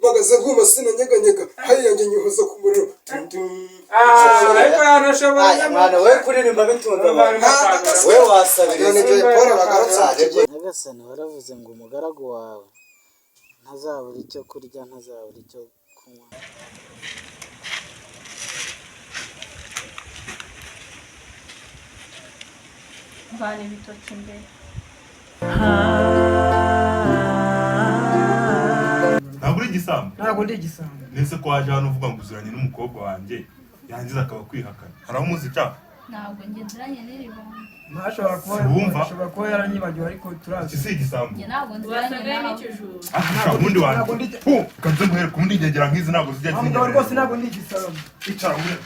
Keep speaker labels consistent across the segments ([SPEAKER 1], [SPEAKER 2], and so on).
[SPEAKER 1] bagaze bwuma sinanyeganyega hayange nyuhoza ku muriro
[SPEAKER 2] ariko yarashobora
[SPEAKER 3] mwana we kuririmba bitunze we wasabira
[SPEAKER 1] none byo Paul bagarutse
[SPEAKER 4] Nyagasani waravuze ngo umugaragu wawe ntazabura icyo kurya ntazabura icyo kunywa.
[SPEAKER 5] Vana ibitoki imbere.
[SPEAKER 6] Ntabwo uri igisambo?
[SPEAKER 2] Ntabwo ndi igisambo.
[SPEAKER 6] Nese ko waje hano uvuga ngo uziranye n'umukobwa wanjye yangiza akaba kwihakana. Hari aho muzi cyane?
[SPEAKER 5] Ntabwo ngenderanye n'iribonye.
[SPEAKER 2] Ashobora kuba yaranyibagiwe ariko turazi.
[SPEAKER 6] Iki si igisambo?
[SPEAKER 5] Ntabwo ngenderanye n'ikijuru.
[SPEAKER 6] Ubundi wanjye. Kanze muhere ku bundi ngegera nk'izi ntabwo zijya
[SPEAKER 2] zinyegera. Ntabwo rwose ntabwo ndi igisambo.
[SPEAKER 6] Icara muri.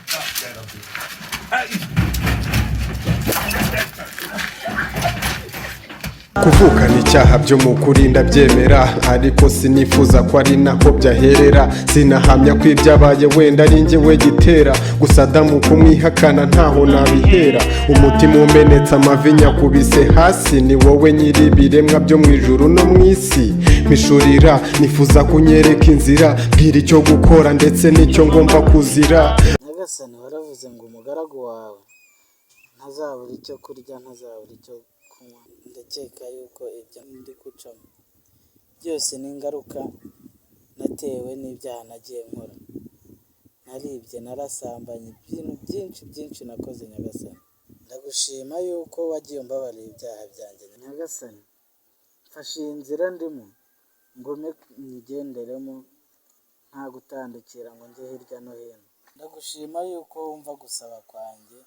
[SPEAKER 1] kuvukana icyaha byo mu kuri ndabyemera ariko sinifuza ko ari naho byaherera sinahamya ko ibyabaye wenda ari njyewe gitera gusa Adamu kumwihakana ntaho nabihera umutima umenetse amavi nyakubise hasi ni wowe nyiri ibiremwa byo mu ijuru no mu isi mpishurira nifuza kunyereka inzira bwira icyo gukora ndetse n'icyo ngomba kuzira.
[SPEAKER 4] Nyagasani waravuze ngo umugaragu wawe ntazabura icyo kurya ntazabura icyo kunywa. Ndakeka yuko ibyo ndi gucamo byose ni ingaruka natewe n'ibyaha nagiye nkora. Naribye, narasambanye, ibintu byinshi nakoze Nyagasani. Ndagushima yuko wagiye umbabarira ibyaha byanjye Nyagasani. Mfashe iyi nzira ndimo ngome nyigenderemo nta gutandukira ngo njye hirya no hino. Ndagushima yuko wumva gusaba kwanjye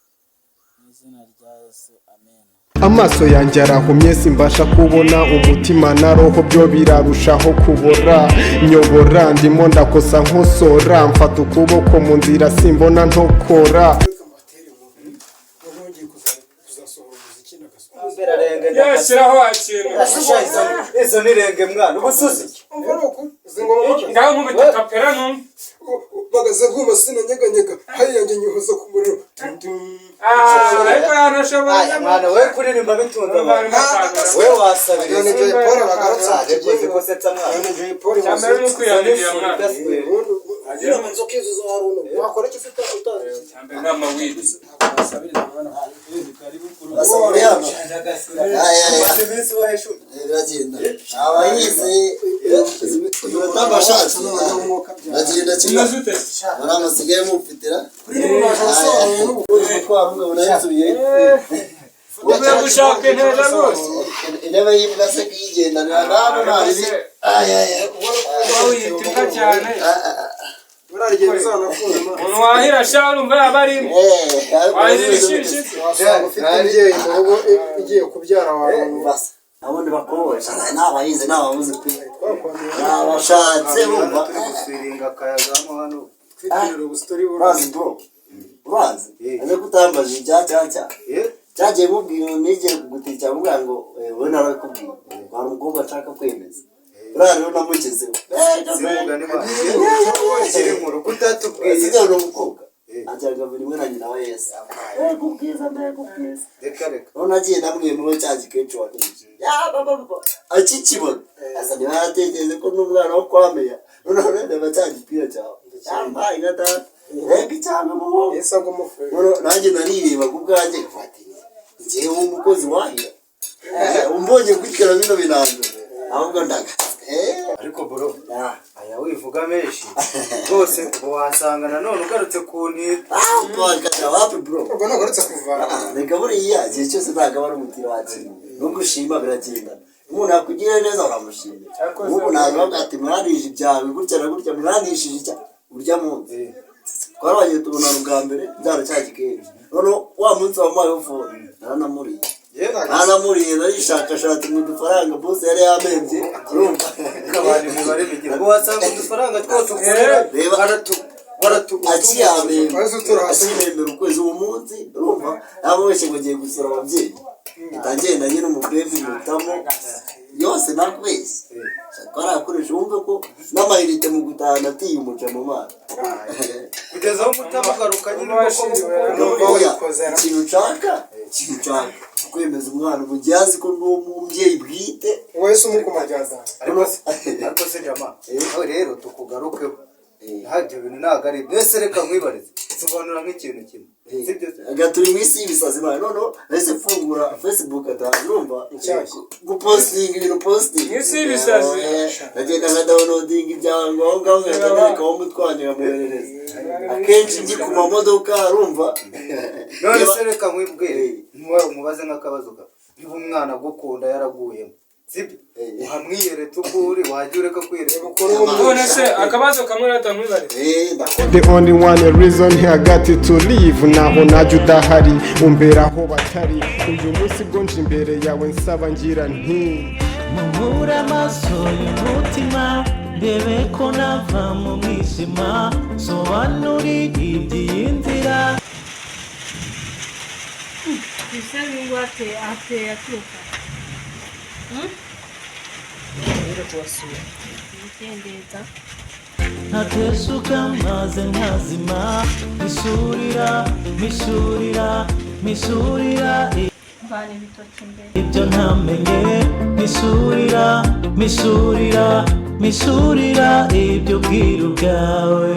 [SPEAKER 4] mu izina rya Yesu, amen.
[SPEAKER 1] Amaso yanjye arahumye simbasha kubona umutima na roho byo birarushaho kubora nyobora ndimo ndakosa nkosora mfata ukuboko mu nzira simbona ntokora.
[SPEAKER 2] Yashiraho akintu.
[SPEAKER 3] Izo nirenge mwana ubusuzi.
[SPEAKER 2] Ngaho nkubita kapera no.
[SPEAKER 1] Bagaze bwuma sinanyeganyega hayange nyuhoza ku muriro
[SPEAKER 2] ariko yarashobora
[SPEAKER 3] mwana we kuririmba bitunze we wasabira
[SPEAKER 1] none byo Paul bagarutse
[SPEAKER 3] agiye gusetsa mwana
[SPEAKER 1] none byo Paul
[SPEAKER 2] cyamere no kwiyandikira mwana
[SPEAKER 1] agira ngo nzokizo zo haruno wakora iki ufite utazi
[SPEAKER 2] cyamere nama wizi
[SPEAKER 1] asabira mwana karibu kuru
[SPEAKER 3] asabira bisi waheshu iragenda abayize batabashatse bagenda kimwe baramusigaye mufitira kuri n'ubashobora twarunga bunayisubiye
[SPEAKER 2] ube gushaka intera rwose
[SPEAKER 3] intebe y'imbwa se kigendanira nabo narizi
[SPEAKER 2] wawiyitika cyane
[SPEAKER 1] urarye bizana kuma
[SPEAKER 2] umuntu wahira sharumva yabarimo wahira ishishi
[SPEAKER 1] ufite umubyeyi mu rugo igiye kubyara abantu
[SPEAKER 3] basa abone bakobosha n'abayize n'ababuze pe abashatse bumva gusiringa kayagamo hano twitira ubustori burazi bro urazi ane kutambaje cyaca cyagiye mubwira nige kugutica mubwira ngo we narakubwiye hari umukobwa ashaka kwemeza rero namukize simugane ba kiri mu rukuta tubwiye sigaro umukobwa ajyaga buri mwe na nyina wa Yesu kubwiza kubwiza reka none agiye namwe mu cyaji kenshi wakinje ya baba akikibona asa ni baratekereza ko n'umwana wo kwameya none ndaba cyagipira cyawe yambaye ngata reka cyangwa mu
[SPEAKER 1] Yesu agomufre
[SPEAKER 3] nanjye narireba kubwanjye fatira ngiye umukozi wahira umbonye kwikira bino binanzo ahubwo ndaga ariko bro aya wivuga menshi rwose wasanga nanone ugarutse kuntita bakata wapi bro
[SPEAKER 1] ubwo nagarutse kuvana
[SPEAKER 3] reka buriya igihe cyose ntagabara umutiro wakintu no gushima biragendana umuntu akugira neza uramushimira ubu ntabwo ati mwarije ibyawe gutya na gutya mwarishije icya urya munsi twarabanye tubonana ubwa mbere byaracyagikeye none wa munsi wamayeho phone naramuriye narishakashatse mu dufaranga bose yari yamembye urumva kabari mibare bigira ngo wasanga udufaranga twose ukorera reba baratu akiyamembe asimembera ukwezi uwo munsi urumva nabo wese ngo ngiye gusura ababyeyi ndagenda nyine umubevi mutamo yose nakwese twarakoresha wumve ko n'amahirite mu gutahana atiye umuca mu mazi kugeza aho mutama garuka nyine ikintu ushaka kwemeza umwana mu gihe azi ko n'uwo mubyeyi bwite
[SPEAKER 1] wese umukomajyaza
[SPEAKER 7] ariko se jama aho rero tukugarukeho ntabyo bintu ntabwo ari mbese reka nkwibarize sobanura nk'ikintu kimwe
[SPEAKER 3] agaturi mu isi y'ibisazi bana noneho nahise mfungura Facebook urumva gupostinga ibintu posting
[SPEAKER 2] isi y'ibisazi
[SPEAKER 3] nagenda nka downloading ibyangombwa nkagerekaho umutwanya nkamwoherereza akenshi ndi ku mamodoka urumva
[SPEAKER 7] none se reka nkwibwire mubaze nk'akabazo ka niba umwana agukunda yaraguyemo sibyo uhamwiyeretse ukuri wajya ureka kwiyereka
[SPEAKER 2] none se akabazo kamwe natamwibariza
[SPEAKER 1] The only one reason I got to leave naho najya udahari umbera aho batari uyu munsi bwo nje imbere yawe nsaba ngira nti
[SPEAKER 8] muhura amaso y'umutima ndebe ko nava mu mwijima sobanuri iby'iyi nzira
[SPEAKER 5] bisa n'ingo ateye atuka Mutendeza
[SPEAKER 8] ntatesuka maze nkazima misurira
[SPEAKER 5] mvana ibitoki imbere
[SPEAKER 8] ibyo ntamenye misurira ibyo bwiru bwawe